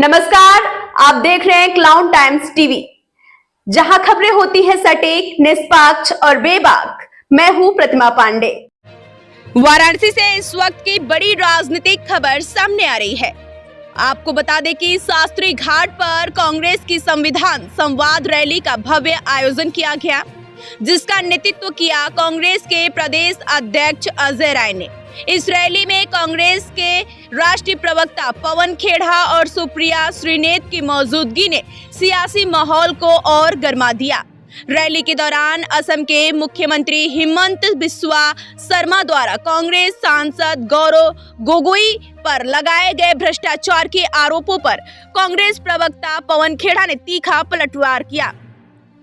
नमस्कार, आप देख रहे हैं क्लाउन टाइम्स टीवी, जहां खबरें होती है सटीक, निष्पक्ष और बेबाक। मैं हूं प्रतिमा पांडे। वाराणसी से इस वक्त की बड़ी राजनीतिक खबर सामने आ रही है। आपको बता दें कि शास्त्री घाट पर कांग्रेस की संविधान संवाद रैली का भव्य आयोजन किया गया, जिसका नेतृत्व किया कांग्रेस के प्रदेश अध्यक्ष अजय राय ने। इस रैली में कांग्रेस के राष्ट्रीय प्रवक्ता पवन खेड़ा और सुप्रिया श्रीनेत की मौजूदगी ने सियासी माहौल को और गर्मा दिया। रैली के दौरान असम के मुख्यमंत्री हिमंत बिस्वा शर्मा द्वारा कांग्रेस सांसद गौरव गोगोई पर लगाए गए भ्रष्टाचार के आरोपों पर कांग्रेस प्रवक्ता पवन खेड़ा ने तीखा पलटवार किया।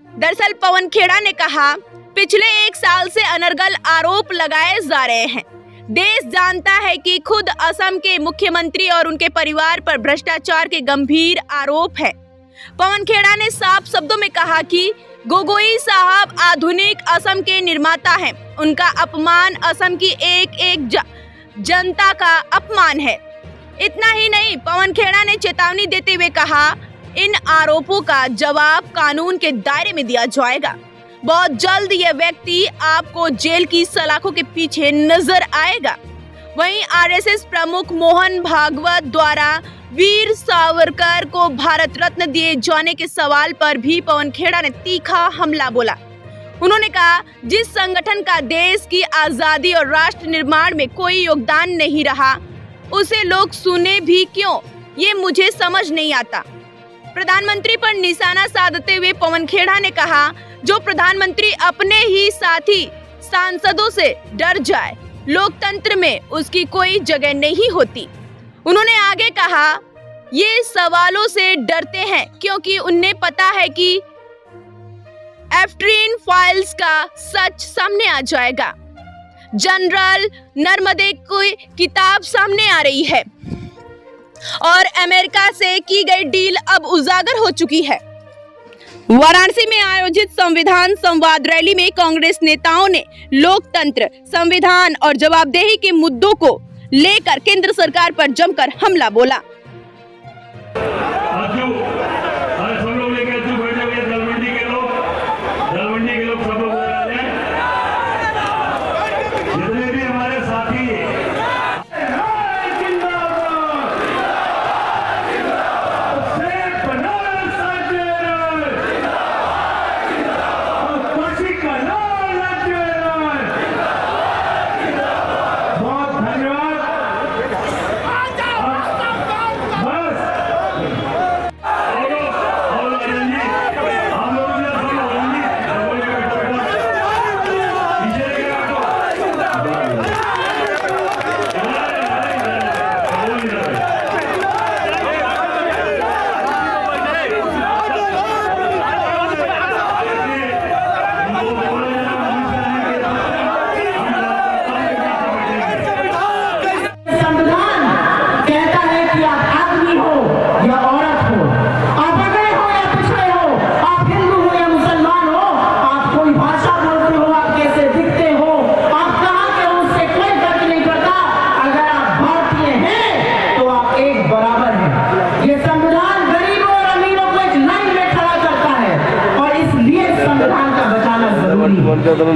दरअसल पवन खेड़ा ने कहा, पिछले 1 साल से अनर्गल आरोप लगाए जा रहे हैं। देश जानता है कि खुद असम के मुख्यमंत्री और उनके परिवार पर भ्रष्टाचार के गंभीर आरोप हैं। पवन खेड़ा ने साफ शब्दों में कहा कि गोगोई साहब आधुनिक असम के निर्माता हैं। उनका अपमान असम की एक जनता का अपमान है। इतना ही नहीं, पवन खेड़ा ने चेतावनी देते हुए कहा, इन आरोपों का जवाब कानून के दायरे में दिया जाएगा। बहुत जल्द यह व्यक्ति आपको जेल की सलाखों के पीछे नजर आएगा। वहीं आरएसएस प्रमुख मोहन भागवत द्वारा वीर सावरकर को भारत रत्न दिए जाने के सवाल पर भी पवन खेड़ा ने तीखा हमला बोला। उन्होंने कहा, जिस संगठन का देश की आजादी और राष्ट्र निर्माण में कोई योगदान नहीं रहा, उसे लोग सुने भी क्यों, ये मुझे समझ नहीं आता। प्रधानमंत्री पर निशाना साधते हुए पवन खेड़ा ने कहा, जो प्रधानमंत्री अपने ही साथी सांसदों से डर जाए, लोकतंत्र में उसकी कोई जगह नहीं होती। उन्होंने आगे कहा, ये सवालों से डरते हैं क्योंकि उन्हें पता है कि एफ्ट्रीन फाइल्स का सच सामने आ जाएगा। जनरल नरमदे की किताब सामने आ रही है और अमेरिका से की गई डील अब उजागर हो चुकी है। वाराणसी में आयोजित संविधान संवाद रैली में कांग्रेस नेताओं ने लोकतंत्र, संविधान और जवाबदेही के मुद्दों को लेकर केंद्र सरकार पर जमकर हमला बोला।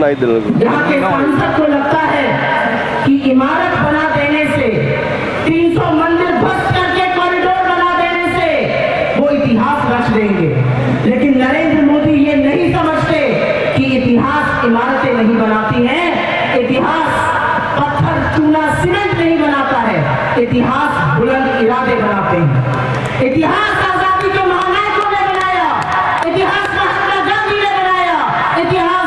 यहाँ के सांसद को लगता है कि इमारत बना देने से, 300 मंदिर बस करके कॉरिडोर बना देने से वो इतिहास रच देंगे, लेकिन नरेंद्र मोदी ये नहीं समझते कि इतिहास इमारतें नहीं बनाती हैं, इतिहास पत्थर चूना सीमेंट नहीं बनाता है, इतिहास बुलंद इरादे बनाते हैं। इतिहास आजादी के महानायकों ने बनाया, इतिहास महात्मा गांधी ने बनाया, इतिहास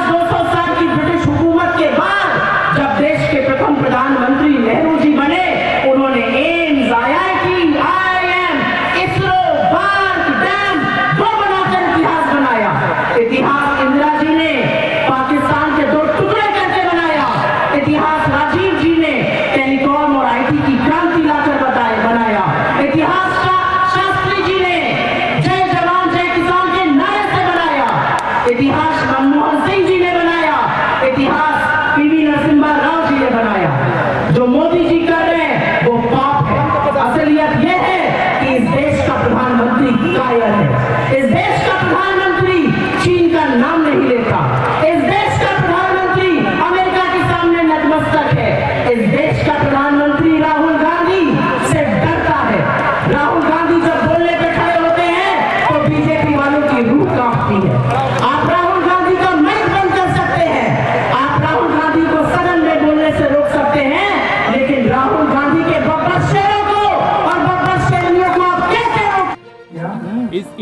प्रधानमंत्री नेहरू जी बने, उन्होंने AIIMS, IIT, IIM, ISRO, Bharat dam वो बनाकर इतिहास बनाया। इतिहास इंदिरा जी ने पाकिस्तान के 2 टुकड़े करके बनाया। इतिहास राजीव जी ने टेलीकॉम और IT की क्रांति लाकर बनाया। इतिहास शास्त्री जी ने जय जवान जय किसान के नारे से बनाया। इतिहास मनमोहन सिंह जी ने बनाया। इतिहास PV नरसिम्हा राव जी ने बनाया। जो मोदी जी कर रहे हैं वो पाप है। असलियत यह है कि इस देश का प्रधानमंत्री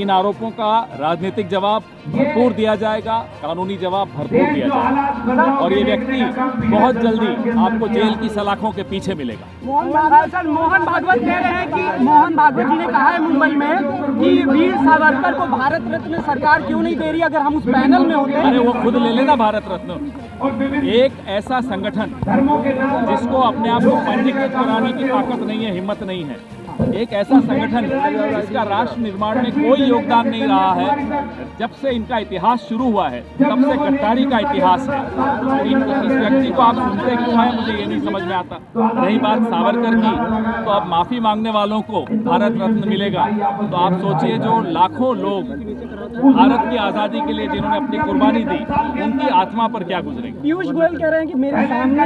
इन आरोपों का राजनीतिक जवाब भरपूर दिया जाएगा, कानूनी जवाब भरपूर दिया जाएगा और ये व्यक्ति बहुत जल्दी आपको जेल की सलाखों के पीछे मिलेगा। मोहन भागवत कह रहे हैं कि मोहन भागवत जी ने कहा है मुंबई में कि वीर सावरकर को भारत रत्न सरकार क्यों नहीं दे रही, अगर हम उस पैनल में होते। अरे वो खुद ले लेना भारत रत्न। एक ऐसा संगठन जिसको अपने आप को पंजीकृत कराने की ताकत नहीं है, हिम्मत नहीं है, एक ऐसा संगठन जिसका राष्ट्र निर्माण में कोई योगदान नहीं रहा है, जब से इनका इतिहास शुरू हुआ है तब से गद्दारी का इतिहास है। इस व्यक्ति को आप सुनते क्यों हैं, मुझे ये नहीं समझ में आता। रही बात सावरकर की, तो अब माफी मांगने वालों को भारत रत्न मिलेगा, तो आप सोचिए जो लाखों लोग भारत की आज़ादी के लिए जिन्होंने अपनी कुर्बानी दी, उनकी आत्मा पर क्या गुजरेगी। पीयूष गोयल कह रहे हैं कि मेरे सामने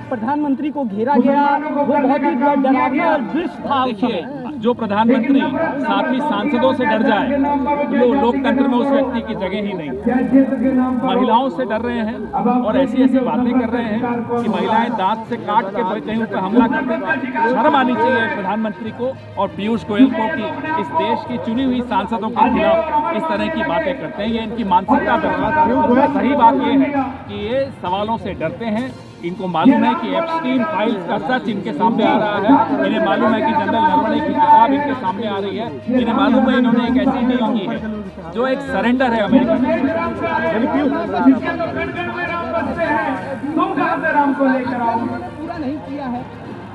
प्रधानमंत्री को घेरा गया, वो बहुत ही डरावना और दुष्ट था। देखिए, जो प्रधानमंत्री साथ ही सांसदों से डर जाए तो लोकतंत्र में उस व्यक्ति की जगह ही नहीं। महिलाओं से डर रहे हैं और ऐसी ऐसी बातें कर रहे हैं कि महिलाएं दांत से काट के कहीं उन पर हमला कर दें। शर्म आनी चाहिए प्रधानमंत्री को और पीयूष गोयल को कि इस देश की चुनी हुई सांसदों के खिलाफ इस तरह की बातें करते हैं। ये इनकी मानसिकता दर्शाता है। सही बात ये है कि ये सवालों से डरते हैं। इनको मालूम है कि एप्स्टीन फाइल्स का सच इनके सामने आ रहा है। इन्हें मालूम है कि जनरल नरवणे की किताब इनके सामने आ रही है। इन्हें मालूम है इन्होंने एक ऐसी डील की है जो एक सरेंडर है अमेरिका में।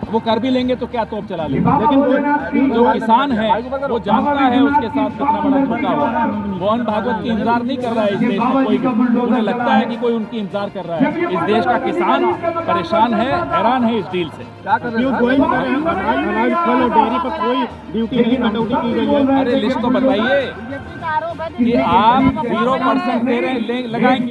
वो कर भी लेंगे तो क्या तोप चला लेंगे, लेकिन जो किसान है वो जानता है उसके साथ कितना बड़ा धोखा हुआ है। मोहन भागवत की इंतजार नहीं कर रहा है इस देश में कोई भी। उन्हें लगता है कि कोई उनकी इंतजार कर रहा है। इस देश का किसान परेशान है, हैरान है इस डील से। डेयरी पर कोई ड्यूटी नहीं, कटौती की गई है। अरे लिस्ट तो बताइए कि आप 0% दे रहे हैं, लगाएंगे।